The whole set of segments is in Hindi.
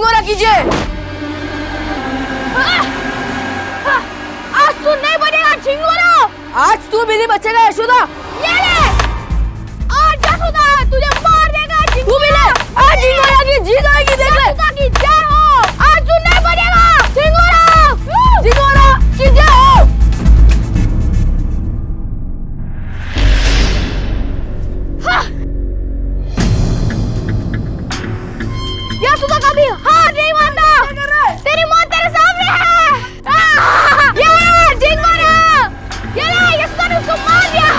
झिंगोरा कीजिए। आज तू नहीं बनेगा झिंगोरा। आज तू भी नहीं बचेगा यशोदा। ये ले, आज यशोदा तुझे मार देगा झिंगोरा। तू भी ले, आज झिंगोरा की जीत आएगी, देख ले। यशोदा की जय हो। आज तू नहीं बनेगा झिंगोरा। झिंगोरा की जय हो। यशोदा कभी हार नहीं मानता। तेरी मौत तेरे सामने है। ये झिंगोरा, ये ले, यशोदा ने उसको मार दिया।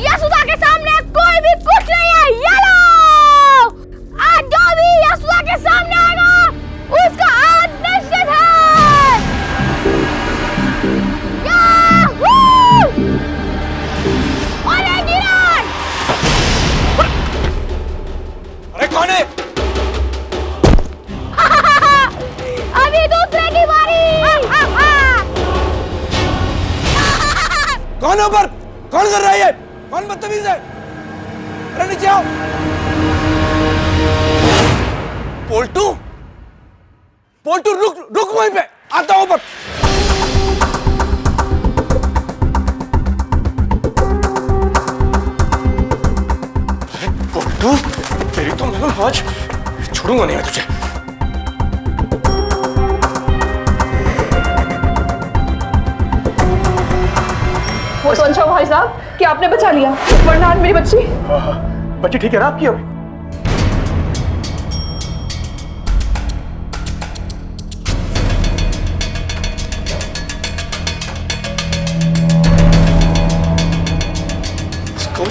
यशोदा के सामने कोई भी कुछ नहीं है। ये लो, आज जो भी यशोदा के सामने आएगा उसका आज निश्चित है। याहू! अरे गिरान! अरे कौन है? अभी दूसरे की बारी। कौन है ऊपर? कौन कर रहा है ये? कौन बदतमीज है? अरे नीचे आओ। पोल्टू, पोल्टू रुक रुक वहीं पे, आता हूं ऊपर। अरे पोल्टू, तेरी तो मैं आज छोड़ूंगा नहीं मैं तुझे। वो तो अच्छा भाई साहब कि आपने बचा लिया, वरना आज मेरी बच्ची। बच्ची ठीक है ना आपकी? अभी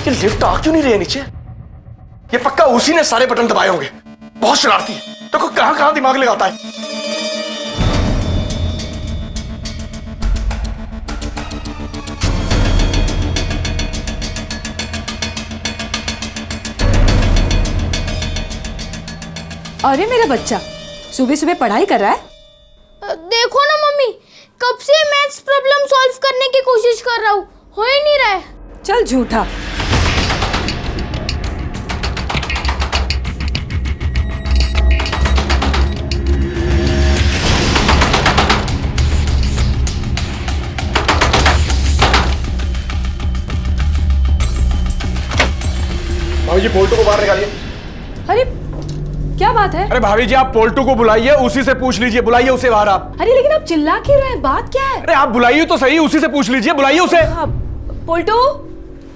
ये लिफ्ट आ क्यों नहीं रही है नीचे? ये पक्का उसी ने सारे बटन दबाए होंगे। बहुत शरारती है। तो कहां कहां दिमाग लगाता है। अरे मेरा बच्चा सुबह सुबह पढ़ाई कर रहा है। देखो ना मम्मी, कब से मैथ्स प्रॉब्लम सॉल्व करने की कोशिश कर रहा हूँ, हो ही नहीं रहा है। चल झूठा। भाभी जी पोल्टू को बाहर निकालिए। अरे क्या बात है? अरे भाभी जी आप पोल्टू को बुलाइए, उसी से पूछ लीजिए। बुलाइए उसे बाहर आप। अरे लेकिन आप चिल्ला क्यों रहे हैं? बात क्या है? अरे आप बुलाइए तो सही, उसी से पूछ लीजिए। बुलाइए उसे। हाँ, पोल्टू,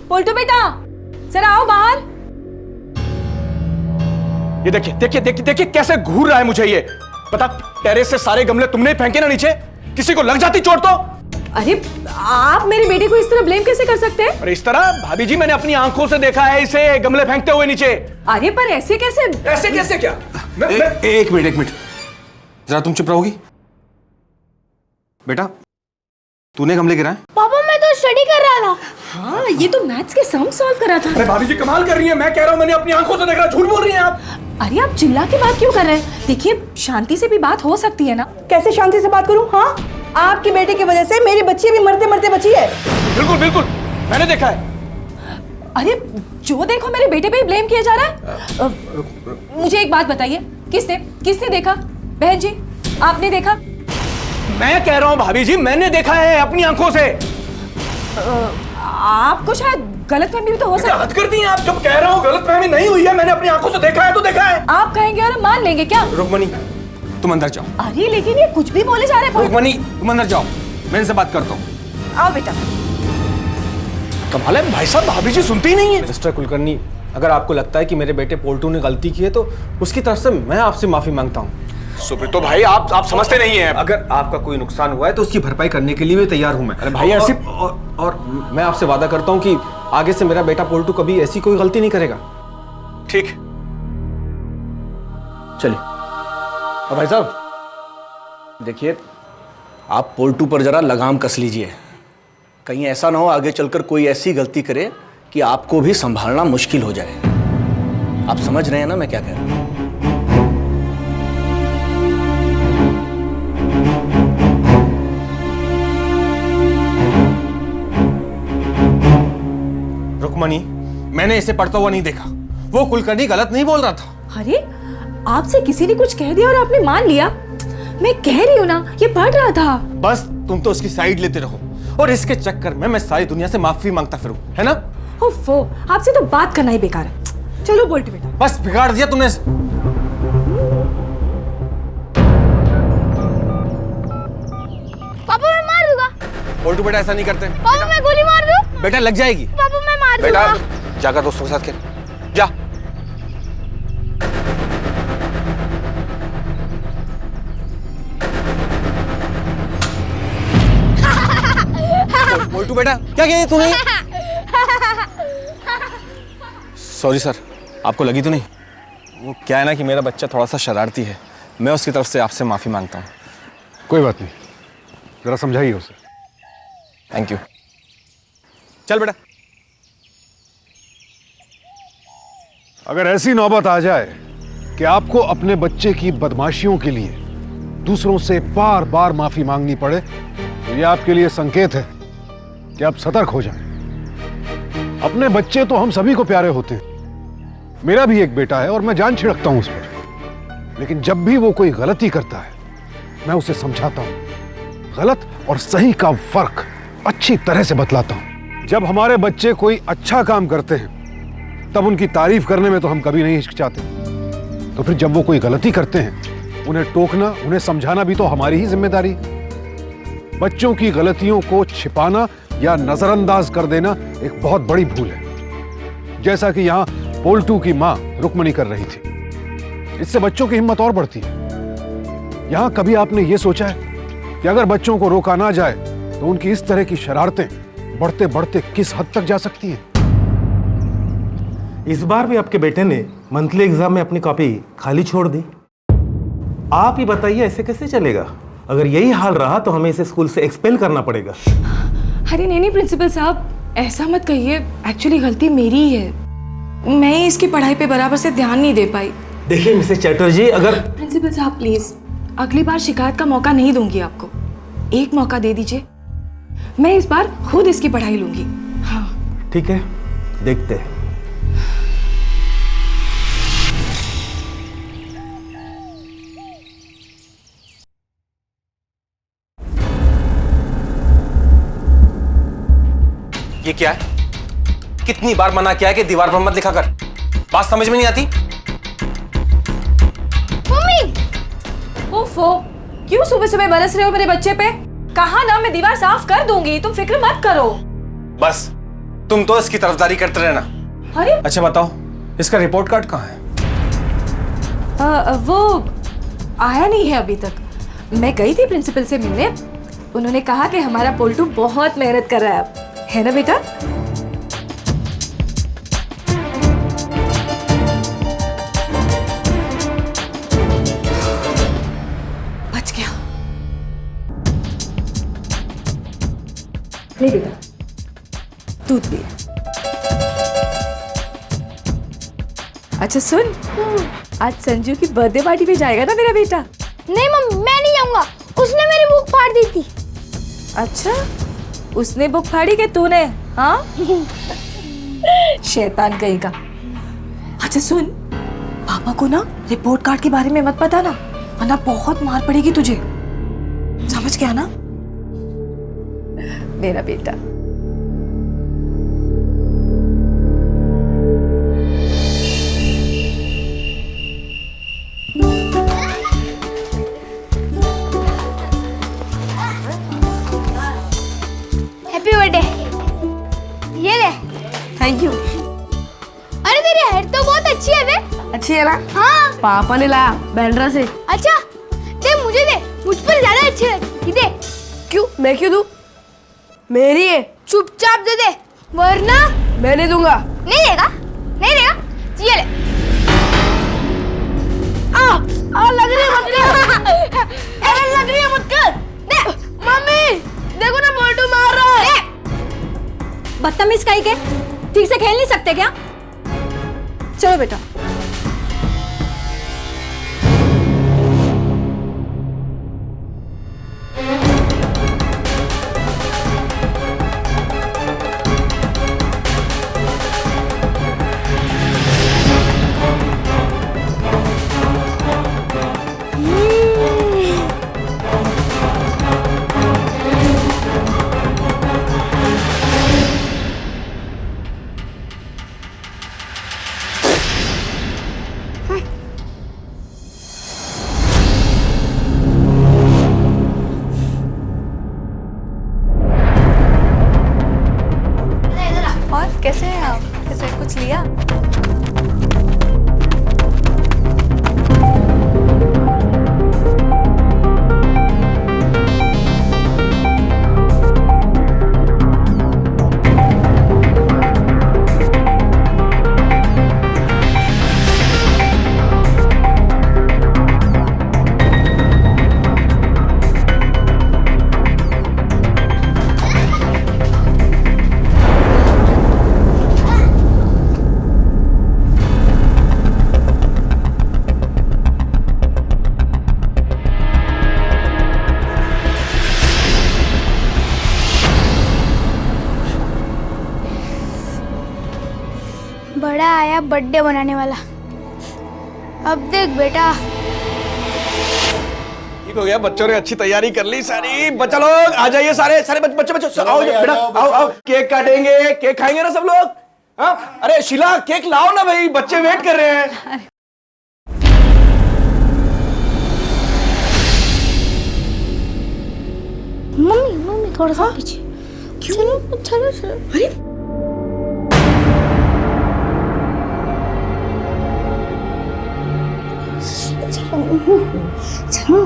पोल्टू बेटा जरा आओ बाहर। ये देखिए देखिए देखिए देखिए कैसे घूर रहा है मुझे ये। पता टेरेस से सारे गमले तुमने फेंके ना नीचे, किसी को लग जाती चोट तो। अरे आप मेरे बेटे को इस तरह ब्लेम कैसे कर सकते हैं? अरे इस तरह भाभी जी मैंने अपनी आंखों से देखा है इसे गमले फेंकते हुए नीचे। अरे पर ऐसे कैसे? ऐसे कैसे क्या? एक मिनट जरा तुम चुप रहोगी? बेटा तूने गमले गिराए? पापा मैं तो स्टडी कर रहा था। हाँ ये तो मैथ्स के सम सॉल्व कर रहा था। अरे भाभी जी कमाल कर रही है। मैं कह रहा हूं मैंने अपनी आंखों से देखा। झूठ बोल रही हैं आप। अरे आप चिल्ला के बात क्यों कर रहे हैं? देखिए शांति से भी बात हो सकती है ना। कैसे शांति से बात करूं? हाँ, आपकी बेटे की वजह से मेरी बच्ची भी मरते मरते बची है। बिल्कुल बिल्कुल मैंने देखा है। अरे जो देखो मेरे बेटे पे ही ब्लेम किया जा रहा है। मुझे एक बात बताइए, किसने किसने देखा? बहन जी आपने देखा? मैं कह रहा हूं भाभी जी मैंने देखा है अपनी आंखों से। आपको शायद गलतफहमी भी तो हो सकती है। हद करती हैं आप। जब कह रहा हूं गलतफहमी नहीं हुई है, मैंने अपनी आंखों से देखा है तो देखा है। आप कहेंगे और हम मान लेंगे क्या? रुकमणी तुम अंदर जाओ। अरे लेकिन ये कुछ भी बोले जा रहे हैं। रुकमणी तुम अंदर जाओ, मैं इनसे बात करता हूँ। आओ बेटा। कमाल है भाई साहब, भाभी जी सुनती ही नहीं है। मिस्टर कुलकर्णी, अगर आपको लगता है कि मेरे बेटे पोल्टू ने गलती की है तो उसकी तरफ से मैं आपसे माफी मांगता हूँ। सुब्रतो भाई आप समझते नहीं हैं। अगर आपका कोई नुकसान हुआ है तो उसकी भरपाई करने के लिए भी तैयार हूं मैं। अरे भाई ऐसी और मैं आपसे वादा करता हूं कि आगे से मेरा बेटा पोल्टू कभी ऐसी कोई गलती नहीं करेगा। ठीक। चलिए। और भाई साहब देखिए, आप पोल्टू पर जरा लगाम कस लीजिए। कहीं ऐसा ना हो आगे चलकर कोई ऐसी गलती करे कि आपको भी संभालना मुश्किल हो जाए। आप समझ रहे हैं ना मैं क्या कह रहा हूं? रुकमणी, मैंने इसे पढ़ता हुआ नहीं देखा वो कुलकर्णी गलत नहीं बोल रहा था। अरे आपसे किसी ने कुछ कह दिया और आपने मान लिया? मैं कह रही हूँ ना, ये पढ़ रहा था। बस तुम तो उसकी साइड लेते रहो और इसके चक्कर में मैं सारी दुनिया से माफी मांगता फिरूं, है ना? ओफो, आपसे तो बात करना ही बेकार है। चलो बोल्टू बेटा। बस बिगाड़ दिया तुमने। पापा मैं मार दूंगा। बोल्टू बेटा ऐसा नहीं करते। पापा मैं गोली मार दूं? बेटा लग जाएगी। पापा मैं मार बेटा दूंगा। जाकर दोस्तों के साथ खेल, जा। बोल्टू बेटा क्या किया तूने? सॉरी सर, आपको लगी तो नहीं? वो क्या है ना कि मेरा बच्चा थोड़ा सा शरारती है, मैं उसकी तरफ से आपसे माफी मांगता हूँ। कोई बात नहीं, जरा समझाइए उसे। Thank you. चल बेटा। अगर ऐसी नौबत आ जाए कि आपको अपने बच्चे की बदमाशियों के लिए दूसरों से बार बार माफी मांगनी पड़े, तो यह आपके लिए संकेत है कि आप सतर्क हो जाएं। अपने बच्चे तो हम सभी को प्यारे होते हैं, मेरा भी एक बेटा है और मैं जान छिड़कता हूं उस पर। लेकिन जब भी वो कोई गलती करता है, मैं उसे समझाता हूं, गलत और सही का फर्क अच्छी तरह से बतलाता हूं। जब हमारे बच्चे कोई अच्छा काम करते हैं, तब उनकी तारीफ करने में तो हम कभी नहीं हिचकिचाते। तो फिर जब वो कोई गलती करते हैं, उन्हें टोकना, उन्हें समझाना भी तो हमारी ही जिम्मेदारी है। बच्चों की गलतियों को छिपाना या नजरअंदाज कर देना एक बहुत बड़ी भूल है, जैसा कि यहां पोल्टू की मां रुक्मणी कर रही थी। इससे बच्चों की हिम्मत और बढ़ती है। यहां कभी आपने ये सोचा है कि अगर बच्चों को रोका ना जाए तो उनकी इस तरह की शरारतें बढ़ते बढ़ते किस हद तक जा सकती हैं? इस बार भी आपके बेटे ने मंथली एग्जाम में अपनी कॉपी खाली छोड़ दी। आप ही बताइए ऐसे कैसे चलेगा? अगर यही हाल रहा तो हमें इसे स्कूल से एक्सपेल करना पड़ेगा। अरे नहीं प्रिंसिपल साहब, ऐसा मत कहिए। एक्चुअली गलती मेरी ही है, मैं ही इसकी पढ़ाई पे बराबर से ध्यान नहीं दे पाई। देखिए मिसेस चैटर्जी, अगर प्रिंसिपल साहब प्लीज, अगली बार शिकायत का मौका नहीं दूंगी आपको। एक मौका दे दीजिए, मैं इस बार खुद इसकी पढ़ाई लूंगी। हाँ ठीक है, देखते हैं। ये क्या है? कितनी बार मना किया है कि दीवार पर मत लिखा कर, बात समझ में नहीं आती? मम्मी! ओफो, क्यों सुबह सुबह बरस रहे हो मेरे बच्चे पे? कहा ना मैं दीवार साफ कर दूंगी, तुम फिक्र मत करो। बस तुम तो इसकी तरफदारी करते रहना। अरे अच्छा बताओ, इसका रिपोर्ट कार्ड कहाँ है? वो आया नहीं है अभी तक। मैं गई थी प्रिंसिपल से मिलने, उन्होंने कहा कि हमारा पोल्टू बहुत मेहनत कर रहा है अब, है ना बेटा? बच गया। ले बेटा, दूध पी। अच्छा सुन, आज संजू की बर्थडे पार्टी पे जाएगा ना मेरा बेटा? नहीं मम्मी, मैं नहीं जाऊंगा। उसने मेरी बुक फाड़ दी थी। अच्छा, उसने बुक फाड़ी के तूने? हाँ शैतान कहीं का। अच्छा सुन, पापा को ना रिपोर्ट कार्ड के बारे में मत बताना, वरना बहुत मार पड़ेगी तुझे, समझ गया ना मेरा बेटा? Happy birthday. ये ले। Thank you. अरे तेरी हेयर तो बहुत अच्छी है बे। अच्छी है ना? हाँ। पापा ने लाया बैंड्रा से। अच्छा, दे मुझे दे, मुझ पर ज्यादा अच्छी लगती। दे। क्यों? मैं क्यों दूं? मेरी है। चुपचाप दे दे, वरना मैं नहीं दूंगा। नहीं देगा, नहीं देगा। ये ले। लग रही है मत कर। अरे लग रही है मत कर। दे। मम्मी देखो ना, पोल्टू मार रहा है। बदतमीज कहीं के, ठीक से खेल नहीं सकते क्या? चलो बेटा। कैसे हैं आप? कैसे कुछ लिया? बड़ा आया बर्थडे बनाने वाला। अब देख बेटा। ठीक हो गया, बच्चों ने अच्छी तैयारी कर ली सारी। बच्चा लोग आ जाइए, सारे सारे बच्चे आओ बेटा, आओ आओ, केक काटेंगे, केक खाएंगे ना सब लोग। हाँ अरे शीला, केक लाओ ना भाई, बच्चे वेट कर रहे हैं। मम्मी मम्मी थोड़ा सा पीछे। क्यों? चलो चलो। अरे चलो।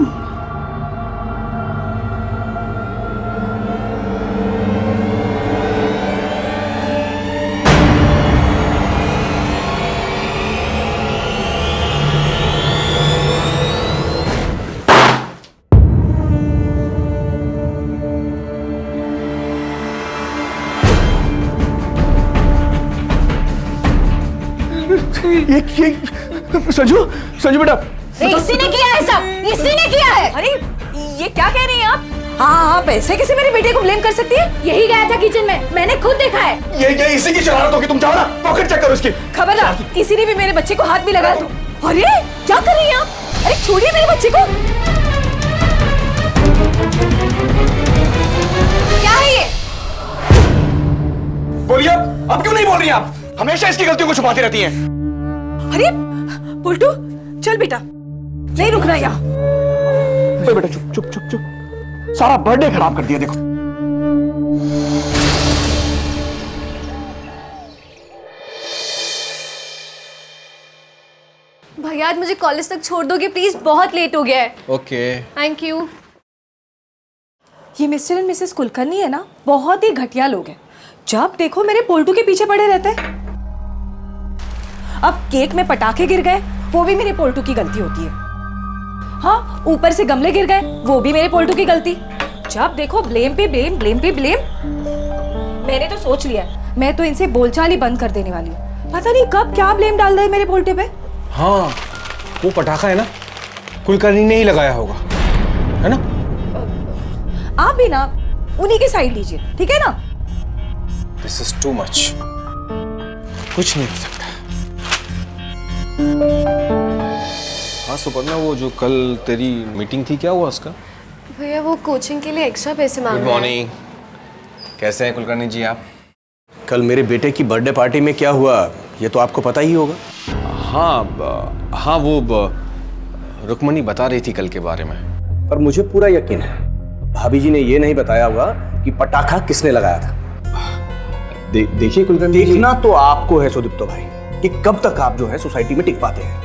ये संजू संजू बेटा, इसी ने किया है सब, इसी ने किया है। अरे ये क्या कह रही हैं आप? हाँ आप ऐसे कैसे मेरे बेटे को ब्लेम कर सकती है? यही गया था किचन में, मैंने खुद देखा है। ये इसी की शरारत होगी। तुम जाओ ना, पॉकेट चेक करो इसकी। खबरदार, किसी ने भी मेरे बच्चे को हाथ भी लगाया तो। अरे क्या कर रही हैं आप? अरे छोड़िए मेरे बच्चे को। क्या है ये? बोलिए, अब क्यों नहीं बोल रही आप? हमेशा इसकी गलतियों को छुपाती रहती हैं। अरे पुल्टू चल बेटा, नहीं रुकना यहाँ। बेटा चुप चुप चुप चुप, सारा बर्थडे खराब कर दिया देखो। भैया आज मुझे कॉलेज तक छोड़ दोगे प्लीज, बहुत लेट हो गया है। ओके। Thank you. ये मिस्टर एंड मिसेस कुलकर्णी है ना, बहुत ही घटिया लोग हैं। जब देखो मेरे पोल्टू के पीछे पड़े रहते हैं। अब केक में पटाखे गिर गए, वो भी मेरे पोल्टू की गलती होती है। हाँ ऊपर से गमले गिर गए, वो भी मेरे पोल्टू की गलती। जब देखो ब्लेम पे ब्लेम, ब्लेम पे ब्लेम। मैंने तो सोच लिया, मैं तो इनसे बोलचाल ही बंद कर देने वाली हूँ। पता नहीं कब क्या ब्लेम डाल रहे मेरे पोल्टू पे। हाँ वो पटाखा है ना, कुलकर्णी ने ही लगाया होगा, है ना? आप भी ना उन्हीं की साइड लीजिए, ठीक है ना? This is too much. कुछ नहीं हो सकता। हाँ सुपर्णा, वो जो कल तेरी मीटिंग थी, क्या हुआ उसका? भैया वो कोचिंग के लिए एक्स्ट्रा पैसे मांग गुड रहे हैं। मॉर्निंग। कैसे हैं कुलकर्णी जी आप? कल मेरे बेटे की बर्थडे पार्टी में क्या हुआ ये तो आपको पता ही होगा। हाँ वो रुक्मणी बता रही थी कल के बारे में। पर मुझे पूरा यकीन है भाभी जी ने ये नहीं बताया होगा कि पटाखा किसने लगाया था। देखिए कुलकर्णी, देखना तो आपको है सुदीप्तो भाई कि कब तक आप जो है सोसाइटी में टिक पाते हैं।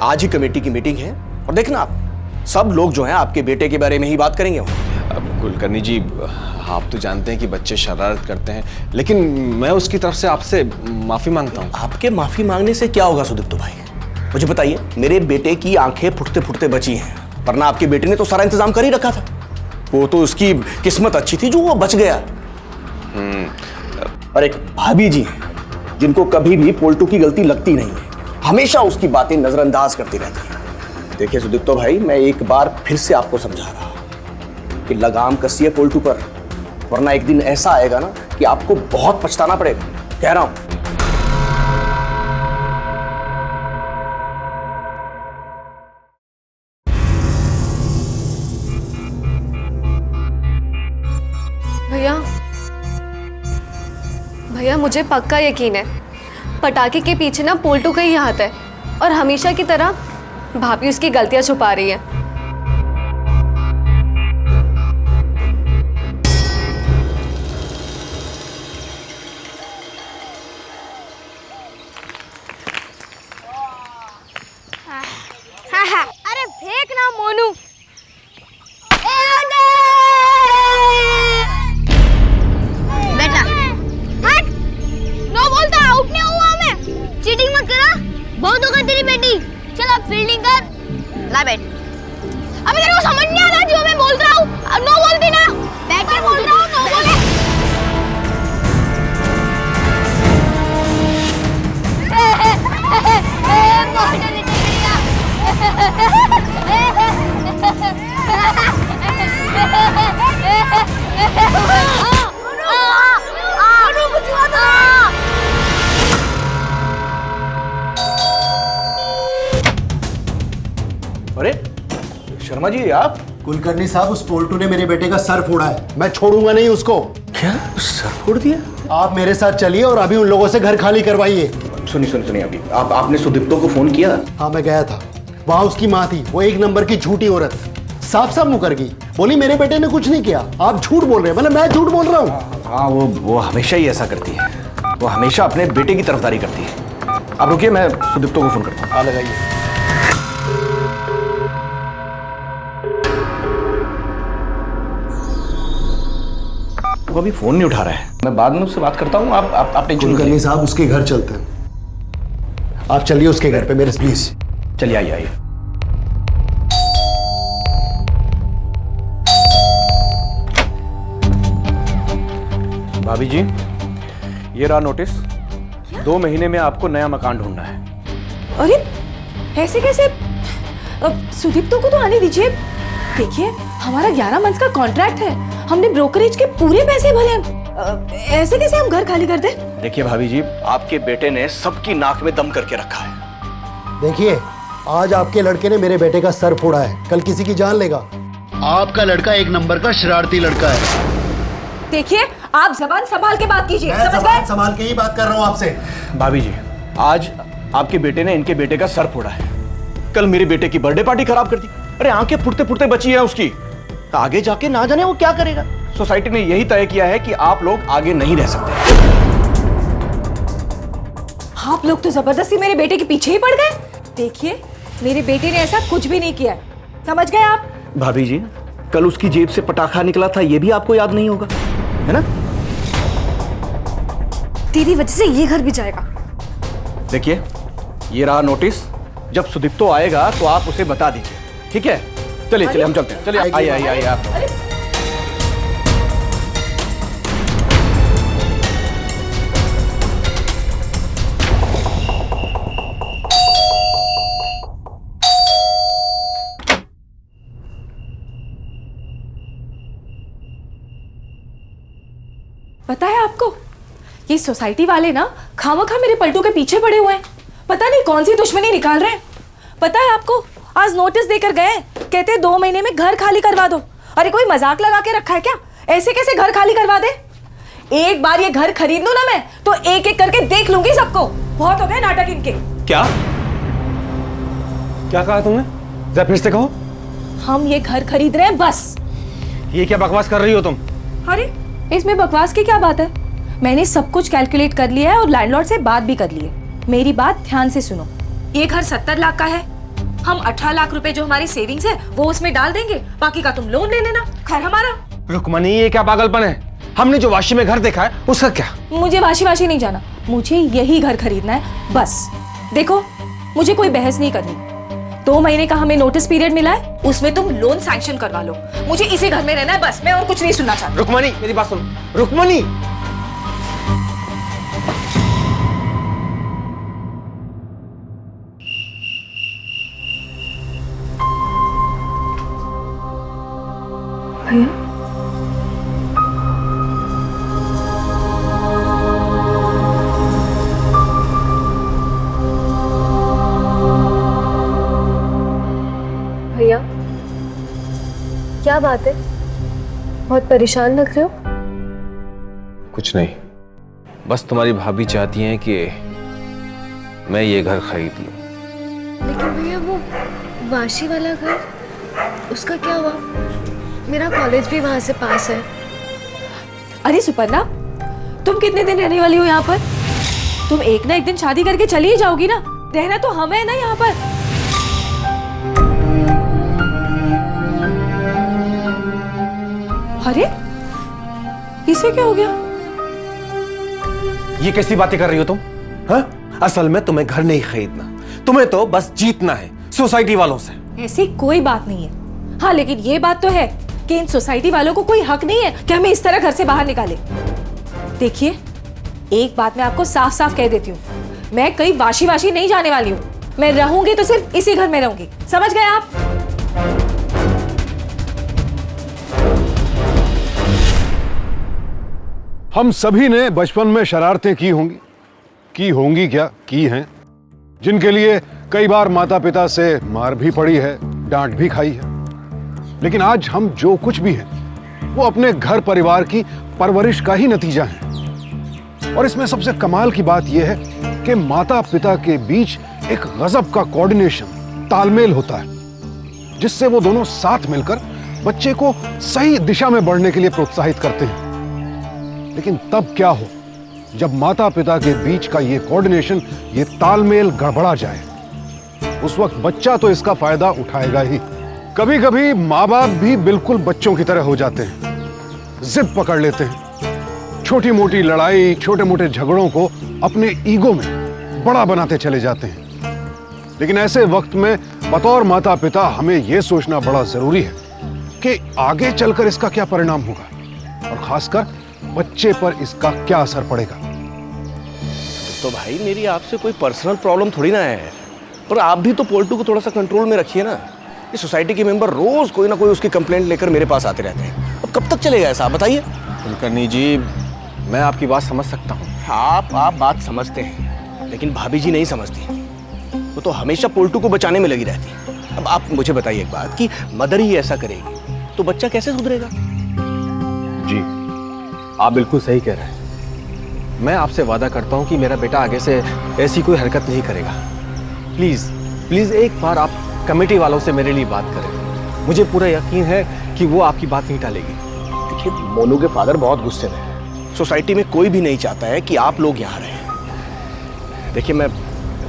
आज ही कमेटी की मीटिंग है और देखना आप सब लोग जो हैं आपके बेटे के बारे में ही बात करेंगे। अब कुलकर्णी जी, आप तो जानते हैं कि बच्चे शरारत करते हैं, लेकिन मैं उसकी तरफ से आपसे माफी मांगता हूँ। आपके माफी मांगने से क्या होगा सुदीप्तो भाई? मुझे बताइए, मेरे बेटे की आंखें फुटते फुटते बची हैं, वरना आपके बेटे ने तो सारा इंतजाम कर ही रखा था। वो तो उसकी किस्मत अच्छी थी जो वो बच गया। और एक भाभी जी हैं जिनको कभी भी पोल्टू की गलती लगती नहीं है, हमेशा उसकी बातें नजरअंदाज करती रहती हैं। देखिए सुदीप्तो भाई, मैं एक बार फिर से आपको समझा रहा हूं कि लगाम कसिए पोल्टू पर, वरना एक दिन ऐसा आएगा ना कि आपको बहुत पछताना पड़ेगा, कह रहा हूं। भैया मुझे पक्का यकीन है पटाखे के पीछे ना पोल्टू का ही हाथ है और हमेशा की तरह भाभी उसकी गलतियां छुपा रही है। मोनू। बेटा हट, नो बोलता, आउट नहीं हुआ मैं। चीटिंग मत करा, बहुत होगा तेरी बेटी। चल अब फील्डिंग कर, ला बैट। अबे तेरे को समझ नहीं आ रहा जो मैं बोल रहा हूँ? नो बोलती ना, बैठ के बोल रहा हूँ, नो बोले। अरे शर्मा जी आप? कुलकर्णी साहब, उस पोल्टू ने मेरे बेटे का सर फोड़ा है, मैं छोड़ूंगा नहीं उसको। क्या सर फोड़ दिया? आप मेरे साथ चलिए और अभी उन लोगों से घर खाली करवाइए। सुनिए अभी आपने सुदीप्तो को फोन किया? हाँ मैं गया था, वहाँ उसकी माँ थी, वो एक नंबर की झूठी औरत, साफ साफ मुकर गई, बोली मेरे बेटे ने कुछ नहीं किया, आप झूठ बोल रहे हैं। मतलब मैं झूठ बोल रहा हूँ? हाँ वो हमेशा ही ऐसा करती है, वो हमेशा अपने बेटे की तरफदारी करती है। आप रुकिए, मैं सुदीप्तो को फोन करता हूँ। हाँ लगाइए। वो अभी फोन नहीं उठा रहा है, मैं बाद में उससे बात करता हूँ। आप टेंशन मत कुलकर्णी साहब, उसके घर चलते हैं, आप चलिए उसके घर पे मेरे प्लीज। चलिए आइए। भाभी जी, ये रहा नोटिस। 2 महीने में आपको नया मकान ढूंढना है। अरे ऐसे कैसे? सुदीप्तो को तो आने दीजिए। देखिए हमारा 11 मंथ का कॉन्ट्रैक्ट है, हमने ब्रोकरेज के पूरे पैसे भरे हैं। ऐसे कैसे हम घर खाली कर दें? देखिए भाभी जी, आपके बेटे ने सबकी नाक में दम करके रखा है। देखिए, आज आपके लड़के ने मेरे बेटे का सर फोड़ा है, कल किसी की जान लेगा। आपका लड़का एक नंबर का शरारती लड़का है। देखिए आप जबान संभाल के बात कीजिए, मैं समझ जबान गए? संभाल के ही बात कर रहा हूँ आपसे। भाभी जी, आज आपके बेटे ने इनके बेटे का सर फोड़ा है, कल मेरे बेटे की बर्थडे पार्टी खराब कर दी। अरे आंखें फुटते फुटते बची है उसकी, आगे जाके ना जाने वो क्या करेगा। सोसाइटी ने यही तय किया है कि आप लोग आगे नहीं रह सकते। आप लोग तो जबरदस्ती मेरे बेटे के पीछे ही पड़ गए। देखिए मेरे बेटे ने ऐसा कुछ भी नहीं किया, समझ गए आप? भाभी जी, कल उसकी जेब से पटाखा निकला था, ये भी आपको याद नहीं होगा, है ना? तेरी वजह से ये घर भी जाएगा। देखिए ये रहा नोटिस, जब सुदीप्तो आएगा तो आप उसे बता दीजिए, ठीक है? चलिए हम चलते हैं। चलिए आइए आप। पता है आपको, ये सोसाइटी वाले ना खामखा मेरे पलटू के पीछे पड़े हुए हैं, पता नहीं कौन सी दुश्मनी निकाल रहे हैं। पता है आपको, आज नोटिस देकर गए, कहते 2 महीने में घर खाली करवा दो। अरे कोई मजाक लगा के रखा है क्या? ऐसे कैसे घर खाली करवा दे? एक बार ये घर खरीद लूं ना मैं, तो एक एक करके देख लूंगी सबको। बहुत हो गए नाटक इनके। क्या कहा तुमने? जरा फिर से कहो। हम ये घर खरीद रहे हैं बस। ये क्या बकवास कर रही हो तुम? अरे इसमें बकवास की क्या बात है? मैंने सब कुछ कैलकुलेट कर लिया है और लैंडलॉर्ड से बात भी कर ली है। मेरी बात ध्यान से सुनो। ये घर 70 लाख का है, हम 18 लाख रुपए जो हमारी सेविंग्स है वो उसमें डाल देंगे, बाकी का तुम लोन ले लेना, घर हमारा। रुकमनी, ये क्या पागलपन है? हमने जो वाशी में घर देखा है उसका क्या? मुझे वाशी नहीं जाना, मुझे यही घर खरीदना है बस। देखो मुझे कोई बहस नहीं करनी। 2 महीने का हमें नोटिस पीरियड मिला है, उसमें तुम लोन सैंक्शन करवा लो। मुझे इसी घर में रहना है बस, मैं और कुछ नहीं सुनना चाहती। रुकमनी मेरी बात सुनो। रुकमनी, भैया भैया क्या बात है, बहुत परेशान लग रहे हो? कुछ नहीं, बस तुम्हारी भाभी चाहती हैं कि मैं ये घर खरीद लूं। लेकिन भैया वो वाशी वाला घर, उसका क्या हुआ? मेरा कॉलेज भी वहां से पास है। अरे सुपर्णा, तुम कितने दिन रहने वाली हो यहाँ पर? तुम एक ना एक दिन शादी करके चली ही जाओगी ना, रहना तो हमें है ना यहाँ पर। अरे इसे क्या हो गया? ये कैसी बातें कर रही हो तुम? हाँ? असल में तुम्हें घर नहीं खरीदना, तुम्हें तो बस जीतना है सोसाइटी वालों से। ऐसी कोई बात नहीं है। हाँ, लेकिन ये बात तो है कि इन सोसाइटी वालों को कोई हक नहीं है कि हमें इस तरह घर से बाहर निकाले। देखिए, एक बात मैं आपको साफ साफ कह देती हूँ, मैं कहीं वाशी वाशी नहीं जाने वाली हूँ। मैं रहूंगी तो सिर्फ इसी घर में रहूंगी, समझ गए आप? हम सभी ने बचपन में शरारतें की होंगी क्या की हैं, जिनके लिए कई बार माता पिता से मार भी पड़ी है, डांट भी खाई है। लेकिन आज हम जो कुछ भी हैं वो अपने घर परिवार की परवरिश का ही नतीजा है। और इसमें सबसे कमाल की बात यह है कि माता पिता के बीच एक गजब का कोऑर्डिनेशन, तालमेल होता है, जिससे वो दोनों साथ मिलकर बच्चे को सही दिशा में बढ़ने के लिए प्रोत्साहित करते हैं। लेकिन तब क्या हो जब माता पिता के बीच का ये कोऑर्डिनेशन, ये तालमेल गड़बड़ा जाए? उस वक्त बच्चा तो इसका फायदा उठाएगा ही। कभी कभी माँ बाप भी बिल्कुल बच्चों की तरह हो जाते हैं, जिद पकड़ लेते हैं, छोटी मोटी लड़ाई, छोटे मोटे झगड़ों को अपने ईगो में बड़ा बनाते चले जाते हैं। लेकिन ऐसे वक्त में बतौर माता पिता हमें यह सोचना बड़ा जरूरी है कि आगे चलकर इसका क्या परिणाम होगा और खासकर बच्चे पर इसका क्या असर पड़ेगा। तो भाई मेरी आपसे कोई पर्सनल प्रॉब्लम थोड़ी ना है, पर आप भी तो पोल्टू को थोड़ा सा कंट्रोल में रखिए ना। ये सोसाइटी के मेंबर रोज कोई ना कोई उसकी कंप्लेंट लेकर मेरे पास आते रहते हैं। अब कब तक चलेगा ऐसा, आप बताइए। कुलकर्णी जी, मैं आपकी बात समझ सकता हूँ। आप बात समझते हैं, लेकिन भाभी जी नहीं समझती। वो तो हमेशा पोल्टू को बचाने में लगी रहती है। अब आप मुझे बताइए एक बात, कि मदर ही ऐसा करेगी तो बच्चा कैसे सुधरेगा? जी, आप बिल्कुल सही कह रहे हैं। मैं आपसे वादा करता हूँ कि मेरा बेटा आगे से ऐसी कोई हरकत नहीं करेगा। प्लीज प्लीज एक बार आप कमेटी वालों से मेरे लिए बात करें। मुझे पूरा यकीन है कि वो आपकी बात नहीं टालेगी। देखिए, मोनू के फादर बहुत गुस्से में हैं। सोसाइटी में कोई भी नहीं चाहता है कि आप लोग यहाँ रहें। देखिए, मैं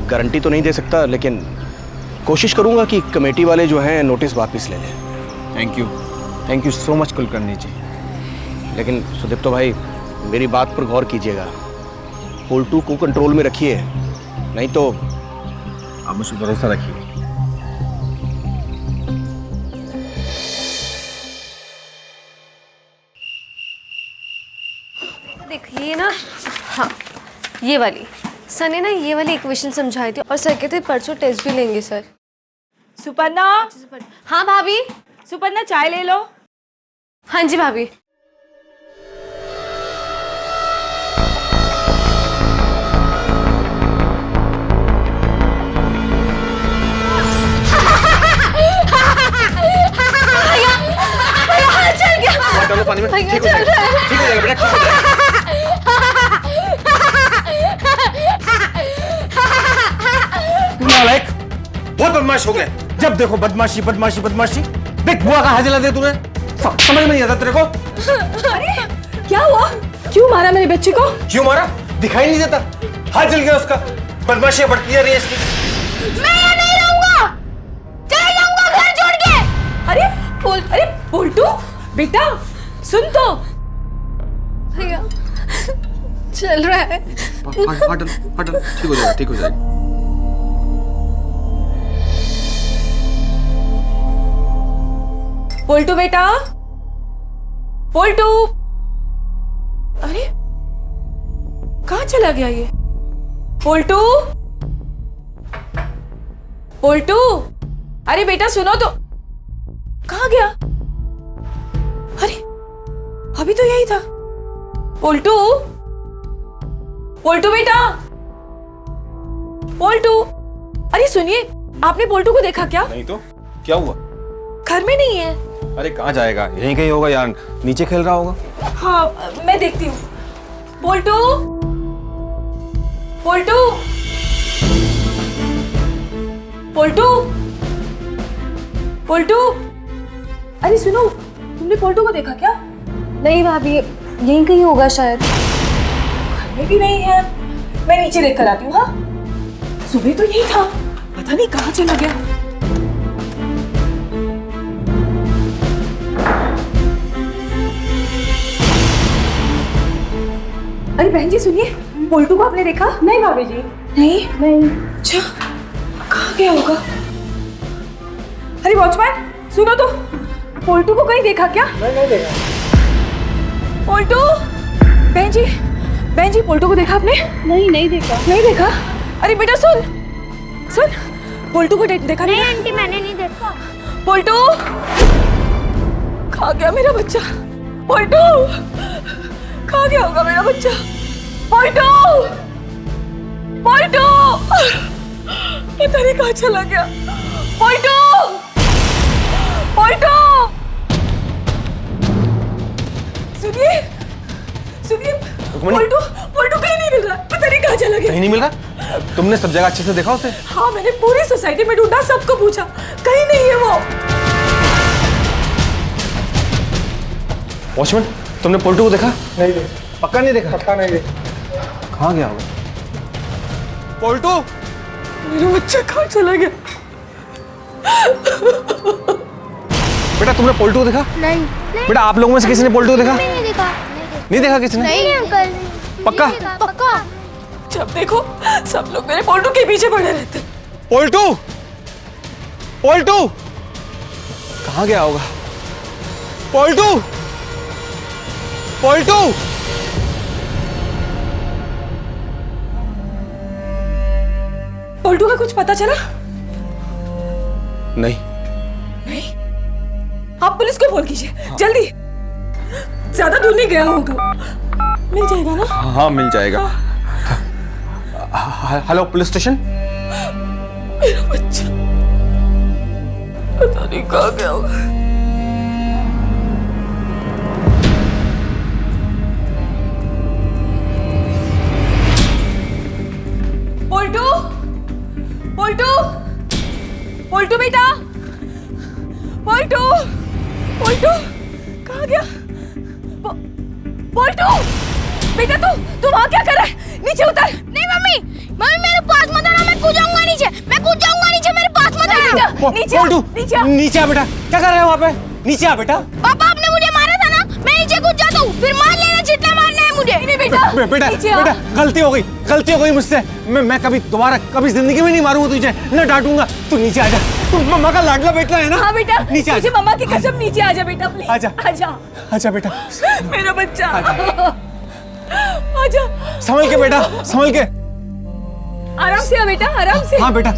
गारंटी तो नहीं दे सकता, लेकिन कोशिश करूँगा कि कमेटी वाले जो हैं नोटिस वापस ले लें। Thank you so much Kulkarni ji. लेकिन सुदीप्तो भाई, मेरी बात पर गौर कीजिएगा। पोल्टू को कंट्रोल में रखिए, नहीं तो आप मुझे भरोसा रखिए। देखिए ना, हाँ ये वाली सर ने ना ये वाली इक्वेशन समझाई थी और सर कहते परसों टेस्ट भी लेंगे सर। सुपर्णा, हाँ भाभी। सुपर्णा चाय ले लो। हाँ जी भाभी। पानी में ठीक हो जाएगा, ठीक हो जाएगा बेटा, ठीक हो जाएगा। नालायक, बहुत बदमाश हो गए। जब देखो बदमाशी बदमाशी बदमाशी। देख बुआ का हाजिला दे तूने, समझ में नहीं आता तेरे को। अरे क्या हुआ? क्यों मारा मेरे बच्चे को? क्यों मारा? दिखाई नहीं देता, हाथ जल गया उसका। बदमाशियां बढ़ती जा रही है इसकी। मैं यहाँ नहीं रहूंगा, चले जाऊंगा घर छोड़ के। अरे पोल्टू बेटा, सुन तो। भैया चल रहा है। हटल हटल, ठीक हो जाएगा, ठीक हो जाएगा। पोल्टू बेटा, पोल्टू। अरे कहाँ चला गया ये? पोल्टू, पोल्टू, अरे बेटा सुनो तो। कहाँ गया? अरे अभी तो यही था। पोल्टू, पोल्टू बेटा, पोल्टू। अरे सुनिए, आपने पोल्टू को देखा क्या? नहीं तो क्या हुआ? घर में नहीं है। अरे कहाँ जाएगा, यहीं कहीं होगा यार, नीचे खेल रहा होगा। हाँ मैं देखती हूँ। पोल्टू, पोल्टू, पोल्टू, पोल्टू। अरे सुनो, तुमने पोल्टू को देखा क्या? नहीं भाभी, यहीं कहीं होगा शायद। घर में भी नहीं है। मैं नीचे देख कर आती हूँ। हाँ, सुबह तो यही था, पता नहीं कहाँ चला गया। अरे बहन जी सुनिए, पोल्टू को आपने देखा? नहीं भाभी जी, नहीं नहीं। अच्छा, कहाँ गया होगा? अरे वॉचमैन सुनो तो, पोल्टू को कहीं देखा क्या? नहीं देखा। पोल्टू, बहन जी पोल्टू को देखा आपने? नहीं देखा। नहीं देखा? अरे बेटा सुन, पोल्टू को देखा नहीं नहीं? आंटी मैंने नहीं देखा। पोल्टू, खा गया मेरा बच्चा। पोल्टू, खा गया होगा मेरा बच्चा। पोल्टू, पता नहीं कहाँ चला गया। पोल्टू, सुनिए, पोल्टू कहीं नहीं मिल रहा, पता नहीं कहाँ चला गया। कहीं नहीं मिल रहा? तुमने सब जगह अच्छे से देखा उसे? हाँ मैंने पूरी सोसाइटी में ढूंढा, सबको पूछा, कहीं नहीं है वो। वॉचमैन, तुमने पोल्टू को देखा? नहीं देखा। पक्का नहीं देखा? पक्का नहीं देखा। कहाँ गया होगा? पोल्टू, मेरा बच्चा कहाँ चला गया? बेटा तुमने पोल्टू को देखा? नहीं बेटा आप लोगों में से किसी ने पोल्टू को देखा? नहीं देखा। नहीं देखा किसी ने? नहीं अंकल। पक्का? पक्का। जब देखो सब लोग मेरे पोल्टू के पीछे पड़े रहते। पोल्टू कहाँ गया होगा? पोल्टू पोल्टू का कुछ पता चला? नहीं। आप पुलिस को फोन कीजिए जल्दी, ज्यादा दूर नहीं गया होगा, मिल जाएगा ना? हाँ मिल जाएगा। Hello police station. मेरा बच्चा पता नहीं कहाँ गया होगा। पोल्टू बेटा, पोल्टू कहाँ गया? पोल्टू बेटा, तू वहाँ क्या कर रहा है? नीचे उतर। नहीं मम्मी मेरे पास मत आना, मैं कूद जाऊंगा नीचे, मेरे पास मत आना। नीचे आ बेटा, क्या कर रहे हो वहाँ पे? नीचे आ बेटा। पापा आपने मुझे मारा था ना, मैं नीचे कूद जाता हूँ, फिर मार लेना जितना मारना है मुझे। नहीं बेटा, गलती हो गई मुझसे। मैं कभी जिंदगी में नहीं मारूंगा तुझे, न डांटूंगा। तू नीचे आ जा, तू मम्मा का लाडला बेटा है ना? हाँ बेटा, नीचे मुझे मम्मा की कसम, नीचे आ जा बेटा प्लीज। आजा बेटा, मेरा बच्चा आजा। संभल के बेटा, संभल के। आराम से आ बेटा, आराम से। हाँ बेटा।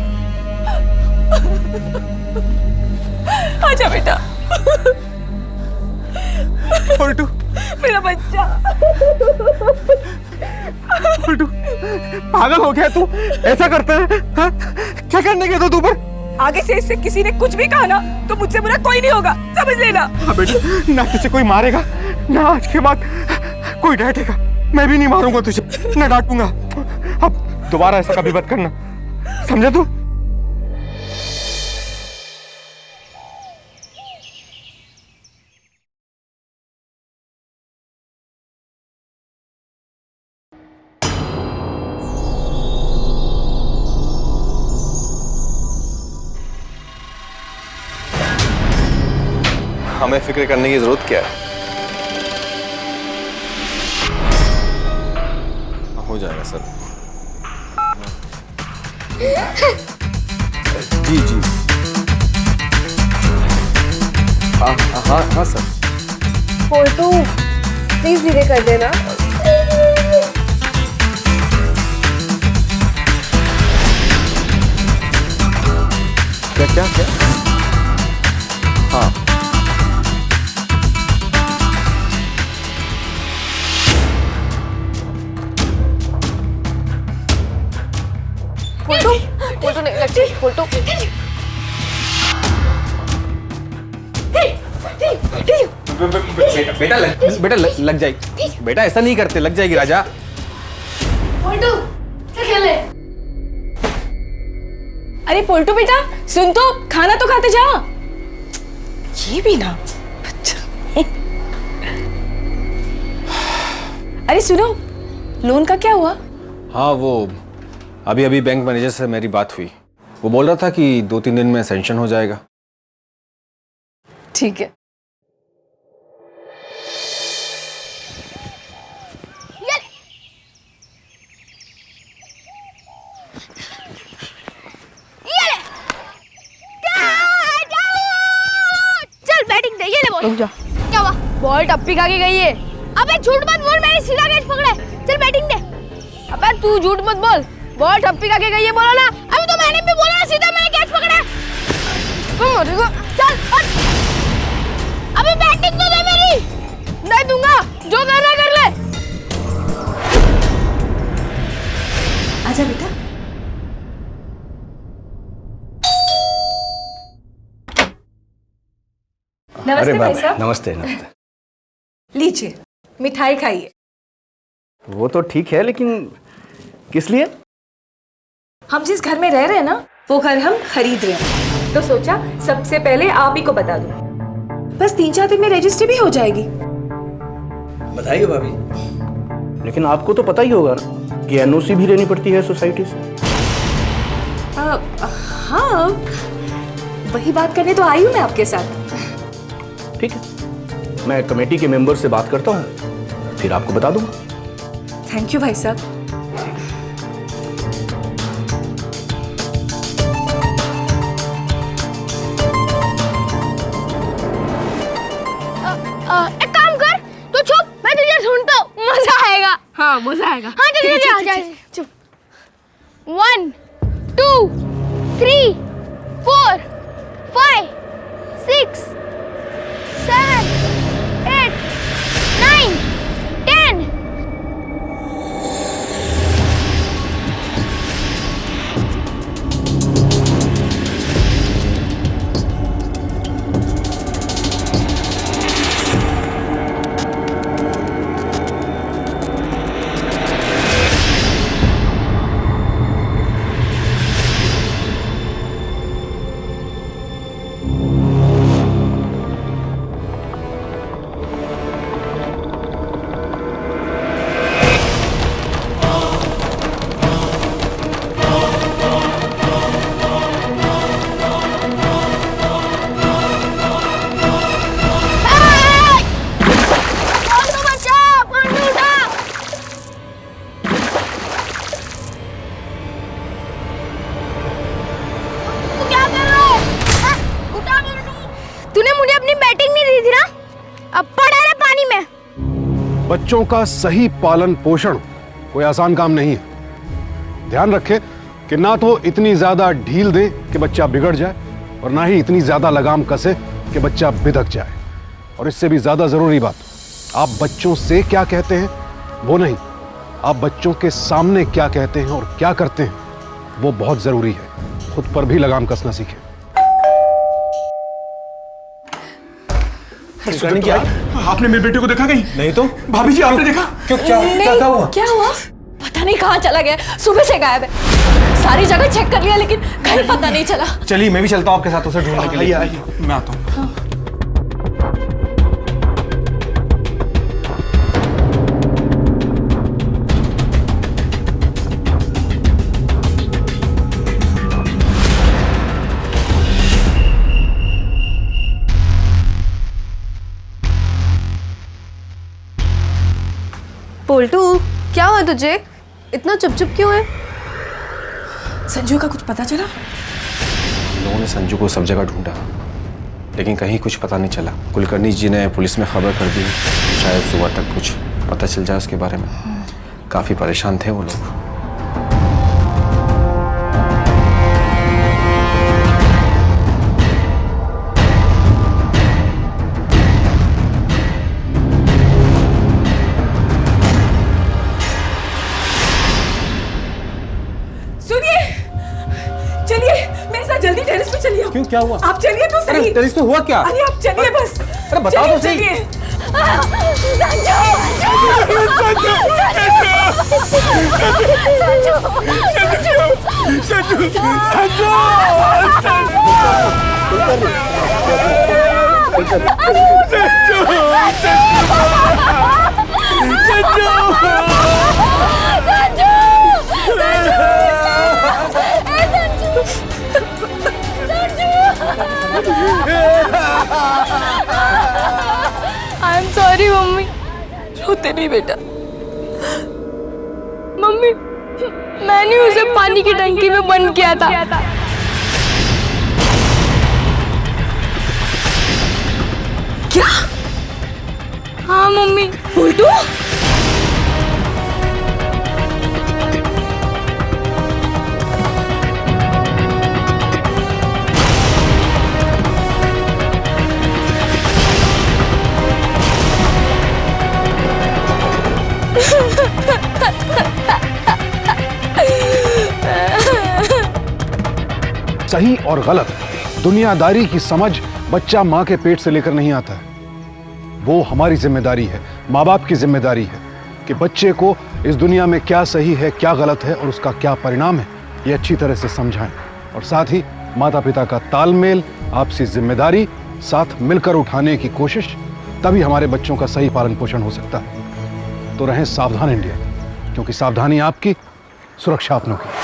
आजा बेटा। पोल्टू, मेरा बच्चा। पोल्टू पागल हो गया तू? ऐसा करता है? हाँ? क्या करने गया तू पर? आगे से इससे किसी ने कुछ भी कहा ना तो मुझसे बुरा कोई नहीं होगा, समझ लेना। हाँ बेटा, ना तुझे कोई मारेगा, ना आज के बाद कोई डांटेगा। मैं भी नहीं मारूंगा तुझे, ना डांटूंगा। अब दोबारा ऐसा कभी मत करना, समझा तू? हमें फिक्र करने की जरूरत क्या है? हो जाएगा सर। जी हाँ सर। पोल्टू प्लीज धीरे कर देना। क्या हाँ पोल्टू नहीं लगती, पोल्टू बेटा लग जाएगी। बेटा ऐसा नहीं करते, लग जाएगी राजा। पोल्टू क्या खेले? अरे पोल्टू बेटा सुन तो, खाना तो खाते जा। ये भी ना बच्चा। अरे सुनो, लोन का क्या हुआ? हाँ वो अभी बैंक मैनेजर से मेरी बात हुई, वो बोल रहा था कि 2-3 दिन में सैंक्शन हो जाएगा। ठीक है। ये ले। चल बैटिंग दे, ये ले बॉल। रुक जा। क्या हुआ? बॉल टप्पी खा के गई है। अबे झूठ मत बोल, मैंने सीधा कैच पकड़ा है। चल बैटिंग दे। अबे तू झूठ मत बोल, बॉल टप्पी खा के गई है, बोलो ना। अभी तो मैंने भी बोला, सीधा मैंने कैच पकड़ा है। चल हट। अभी बैटिंग तो दे मेरी। नहीं दूंगा, जो करना कर ले। आजा बेटा। नमस्ते भाई साहब। नमस्ते नमस्ते। लीजिए मिठाई खाइए। वो तो ठीक है, लेकिन किस लिए? हम जिस घर में रह रहे हैं ना, वो घर हम खरीद रहे हैं, तो सोचा सबसे पहले आप ही को बता दूं। बस 3-4 दिन में रजिस्ट्री भी हो जाएगी। बताइए भाभी। लेकिन आपको तो पता ही होगा ना कि एनओसी भी लेनी पड़ती है सोसाइटी से। हाँ, वही बात करने तो आई हूँ मैं आपके साथ। ठीक है, मैं कमेटी के मेंबर से बात करता हूँ, फिर आपको बता दूंगा। थैंक यू भाई साहब। एक काम कर, तू चुप, मैं तुझे ढूंढता हूँ, मजा आएगा। हाँ मजा आएगा। हाँ जल्दी आ जा। चुप। 1 2 3 4 5 6 7 8 9 10। बच्चों का सही पालन पोषण कोई आसान काम नहीं है। ध्यान रखें कि ना तो इतनी ज्यादा ढील दे कि बच्चा बिगड़ जाए, और ना ही इतनी ज्यादा लगाम कसे कि बच्चा बिदक जाए। और इससे भी ज्यादा जरूरी बात, आप बच्चों से क्या कहते हैं वो नहीं, आप बच्चों के सामने क्या कहते हैं और क्या करते हैं वो बहुत जरूरी है। खुद पर भी लगाम कसना सीखें। क्या आपने मेरे बेटे को देखा कहीं? नहीं तो। भाभी जी आपने देखा? क्या हुआ? क्या हुआ? पता नहीं कहाँ चला गया, सुबह से गायब है। सारी जगह चेक कर लिया लेकिन कहीं पता नहीं चला। चलिए मैं भी चलता हूँ आपके साथ उसे ढूंढने के लिए। आइए मैं आता हूँ। हाँ। पोल्टू, क्या हुआ तुझे? इतना चुप क्यों है? संजू का कुछ पता चला? लोगों ने संजू को सब जगह ढूंढा, लेकिन कहीं कुछ पता नहीं चला। कुलकर्णी जी ने पुलिस में खबर कर दी, शायद सुबह तक कुछ पता चल जाए उसके बारे में। काफी परेशान थे वो लोग। जल्दी टेरेस पे चलिए। क्यों, क्या हुआ? आप चलिए तो सही। टेरेस पे हुआ क्या? अरे आप चलिए बस। अरे बताओ तो सही। I am sorry mummy. रोते नहीं बेटा। मम्मी मैंने उसे पानी की टंकी में बंद किया था। क्या? हाँ मम्मी। पोल्टू? सही और गलत दुनियादारी की समझ बच्चा माँ के पेट से लेकर नहीं आता है। वो हमारी जिम्मेदारी है, माँ बाप की जिम्मेदारी है कि बच्चे को इस दुनिया में क्या सही है, क्या गलत है और उसका क्या परिणाम है, ये अच्छी तरह से समझाएं। और साथ ही माता पिता का तालमेल, आपसी जिम्मेदारी साथ मिलकर उठाने की कोशिश, तभी हमारे बच्चों का सही पालन पोषण हो सकता है। तो रहें सावधान इंडिया, क्योंकि सावधानी आपकी, सुरक्षा अपनों की।